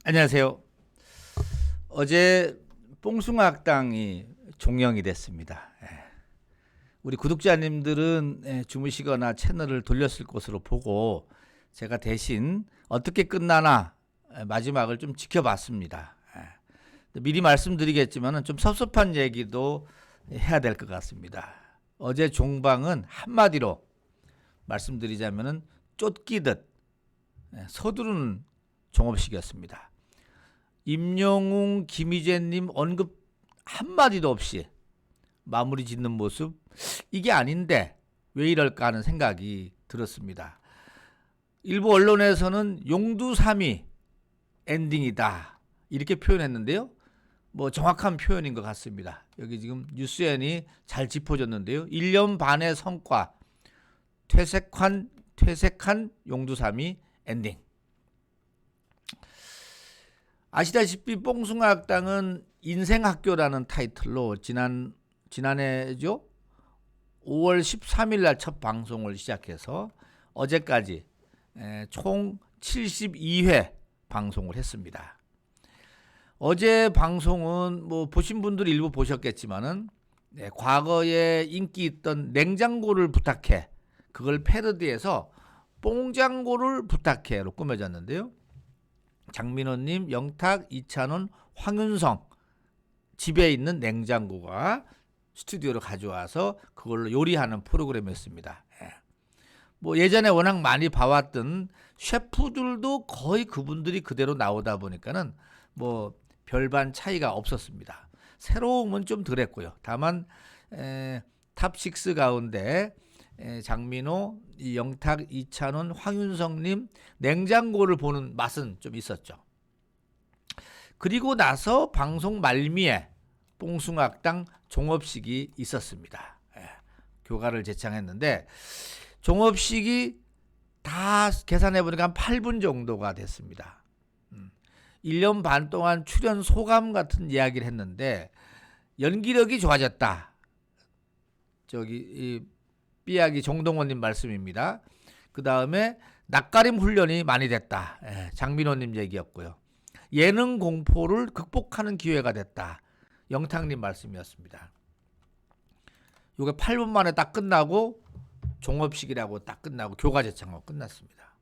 안녕하세요. 어제 뽕숭아학당이 종영이 됐습니다. 우리 구독자님들은 주무시거나 채널을 돌렸을 것으로 보고 제가 대신 어떻게 끝나나 마지막을 좀 지켜봤습니다. 미리 말씀드리겠지만 좀 섭섭한 얘기도 해야 될 것 같습니다. 어제 종방은 한마디로 말씀드리자면 쫓기듯 서두르는 종업식이었습니다. 임영웅, 김희재님 언급 한마디도 없이 마무리 짓는 모습, 이게 아닌데 왜 이럴까 하는 생각이 들었습니다. 일부 언론에서는 용두삼이 엔딩이다 이렇게 표현했는데요. 뭐 정확한 표현인 것 같습니다. 여기 지금 뉴스엔이 잘 짚어줬는데요. 1년 반의 성과, 퇴색한 용두삼이 엔딩. 아시다시피 뽕숭아학당은 인생학교라는 타이틀로 지난해죠 5월 13일 날 첫 방송을 시작해서 어제까지 총 72회 방송을 했습니다. 어제 방송은 뭐 보신 분들이 일부 보셨겠지만은 과거에 인기 있던 냉장고를 부탁해, 그걸 패러디해서 뽕장고를 부탁해로 꾸며졌는데요. 장민호님, 영탁, 이찬원, 황윤성 집에 있는 냉장고가 스튜디오로 가져와서 그걸로 요리하는 프로그램이었습니다. 뭐 예전에 워낙 많이 봐왔던 셰프들도 거의 그분들이 그대로 나오다 보니까는 뭐 별반 차이가 없었습니다. 새로움은 좀 덜했고요. 다만 탑6 가운데 장민호, 영탁, 이찬원, 황윤성님 냉장고를 보는 맛은 좀 있었죠. 그리고 나서 방송 말미에 뽕숭아학당 종업식이 있었습니다. 교가를 제창했는데 종업식이 다 계산해보니까 한 8분 정도가 됐습니다. 1년 반 동안 출연 소감 같은 이야기를 했는데 연기력이 좋아졌다. 이 삐약이 정동원님 말씀입니다. 그 다음에 낯가림 훈련이 많이 됐다. 장민호님 얘기였고요. 예능 공포를 극복하는 기회가 됐다. 영탁님 말씀이었습니다. 이게 8분 만에 딱 끝나고 종업식이라고 딱 끝나고 교가제창하고 끝났습니다.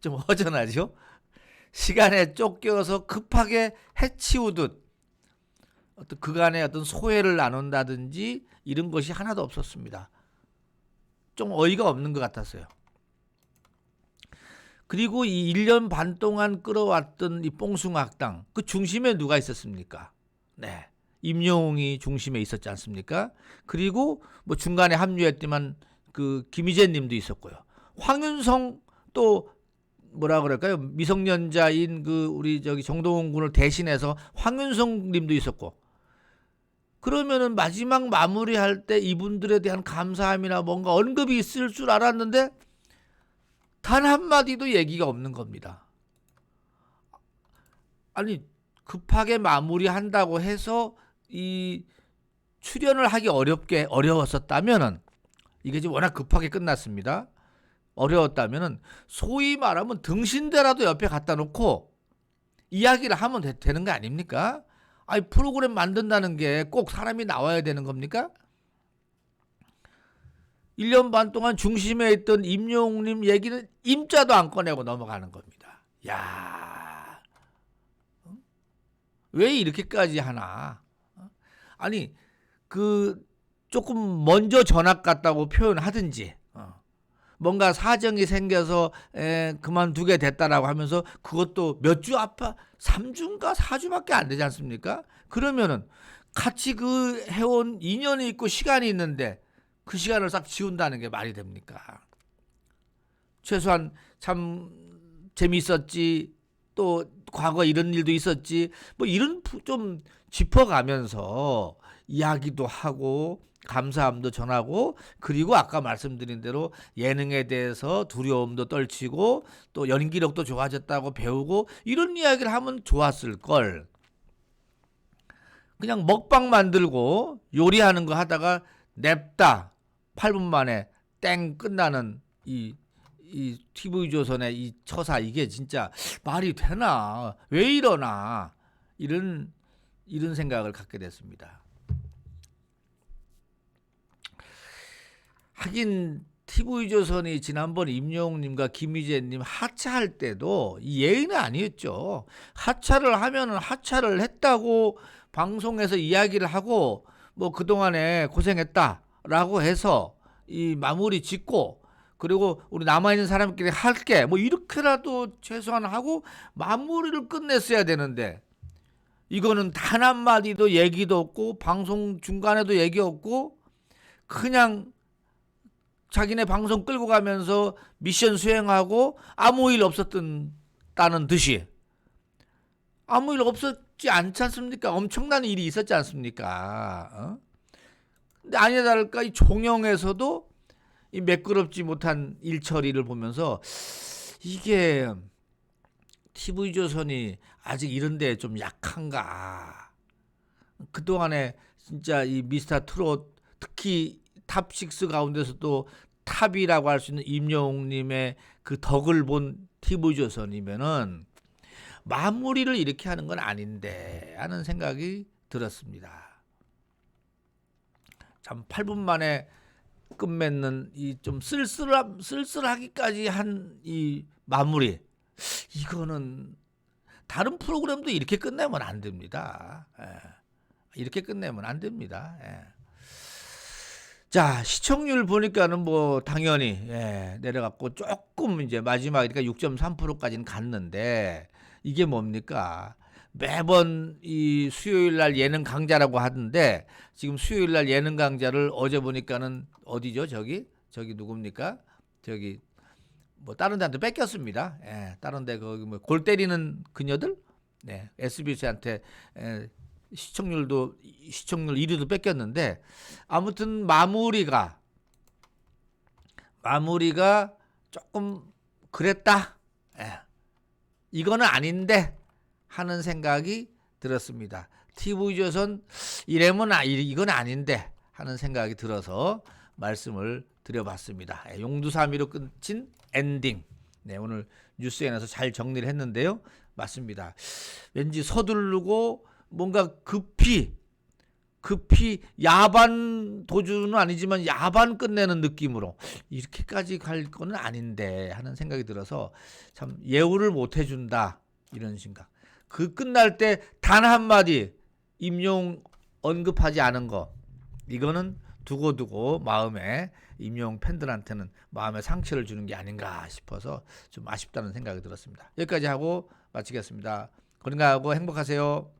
좀 허전하죠? 시간에 쫓겨서 급하게 해치우듯 어떤 그간의 어떤 소회를 나눈다든지 이런 것이 하나도 없었습니다. 좀 어이가 없는 것 같았어요. 그리고 이 1년 반 동안 끌어왔던 이 뽕숭아학당, 그 중심에 누가 있었습니까? 네, 임영웅이 중심에 있었지 않습니까? 그리고 뭐 중간에 합류했지만 그 김희재님도 있었고요. 황윤성 또 뭐라 그럴까요? 미성년자인 그 우리 정동원 군을 대신해서 황윤성님도 있었고. 그러면은 마지막 마무리할 때 이분들에 대한 감사함이나 뭔가 언급이 있을 줄 알았는데 단 한마디도 얘기가 없는 겁니다. 아니 급하게 마무리한다고 해서 이 출연을 하기 어려웠었다면은, 이게 지금 워낙 급하게 끝났습니다. 어려웠다면은 소위 말하면 등신대라도 옆에 갖다 놓고 이야기를 하면 되는 거 아닙니까? 아니 프로그램 만든다는 게 꼭 사람이 나와야 되는 겁니까? 1년 반 동안 중심에 있던 임영웅님 얘기는 임자도 안 꺼내고 넘어가는 겁니다. 야, 왜 이렇게까지 하나? 아니 그 조금 먼저 전학 갔다고 표현하든지, 뭔가 사정이 생겨서 그만두게 됐다라고 하면서 그것도 몇 주 아파 3주인가 4주밖에 안 되지 않습니까? 그러면은 같이 그 해온 인연이 있고 시간이 있는데 그 시간을 싹 지운다는 게 말이 됩니까? 최소한 참 재밌었지, 또 과거 이런 일도 있었지, 뭐 이런 좀 짚어가면서 이야기도 하고 감사함도 전하고, 그리고 아까 말씀드린 대로 예능에 대해서 두려움도 떨치고 또 연기력도 좋아졌다고 배우고 이런 이야기를 하면 좋았을 걸. 그냥 먹방 만들고 요리하는 거 하다가 냅다 8분 만에 땡 끝나는 이 이 TV조선의 이 처사 이게 진짜 말이 되나? 왜 이러나? 이런 생각을 갖게 됐습니다. 하긴 TV조선이 지난번 임영웅님과 김희재님 하차할 때도 이 예의는 아니었죠. 하차를 하면은 하차를 했다고 방송에서 이야기를 하고 뭐 그동안에 고생했다라고 해서 이 마무리 짓고 그리고 우리 남아있는 사람끼리 할게 뭐 이렇게라도 최소한 하고 마무리를 끝냈어야 되는데 이거는 단 한마디도 얘기도 없고 방송 중간에도 얘기 없고 그냥 자기네 방송 끌고 가면서 미션 수행하고 아무 일 없었다는 듯이 아무 일 없었지 않지 않습니까? 엄청난 일이 있었지 않습니까? 근데 아니나 다를까 이 종영에서도 이 매끄럽지 못한 일 처리를 보면서 이게 TV조선이 아직 이런데 좀 약한가? 그동안에 진짜 이 미스터 트롯 특히 탑6 가운데서도 탑이라고 할 수 있는 임영웅님의 그 덕을 본 TV조선이면은 마무리를 이렇게 하는 건 아닌데 하는 생각이 들었습니다. 참 8분 만에 끝맺는 이 좀 쓸쓸하기까지 한 이 마무리 이거는 다른 프로그램도 이렇게 끝내면 안 됩니다. 이렇게 끝내면 안 됩니다. 자, 시청률 보니까는 뭐 당연히 내려갔고 조금 이제 마지막이니까 6.3%까지는 갔는데 이게 뭡니까? 매번 이 수요일 날 예능 강자라고 하던데 지금 수요일 날 예능 강자를 어제 보니까는 어디죠? 저기 누굽니까? 저기 뭐 다른 데한테 뺏겼습니다. 다른 데 거기 뭐 골 때리는 그녀들? 네, SBS한테 시청률 1위도 뺏겼는데 아무튼 마무리가 조금 그랬다. 이거는 아닌데 하는 생각이 들었습니다. TV조선 이러면 이건 아닌데 하는 생각이 들어서 말씀을 드려봤습니다. 용두사미로 끝인 엔딩. 네, 오늘 뉴스엔에서 잘 정리를 했는데요. 맞습니다. 왠지 서두르고 뭔가 급히 야반 도주는 아니지만 야반 끝내는 느낌으로 이렇게까지 갈 거는 아닌데 하는 생각이 들어서 참 예우를 못 해준다 이런 생각. 그 끝날 때 단 한마디 임용 언급하지 않은 거 이거는 두고 마음에 임용 팬들한테는 마음에 상처를 주는 게 아닌가 싶어서 좀 아쉽다는 생각이 들었습니다. 여기까지 하고 마치겠습니다. 건강하고 행복하세요.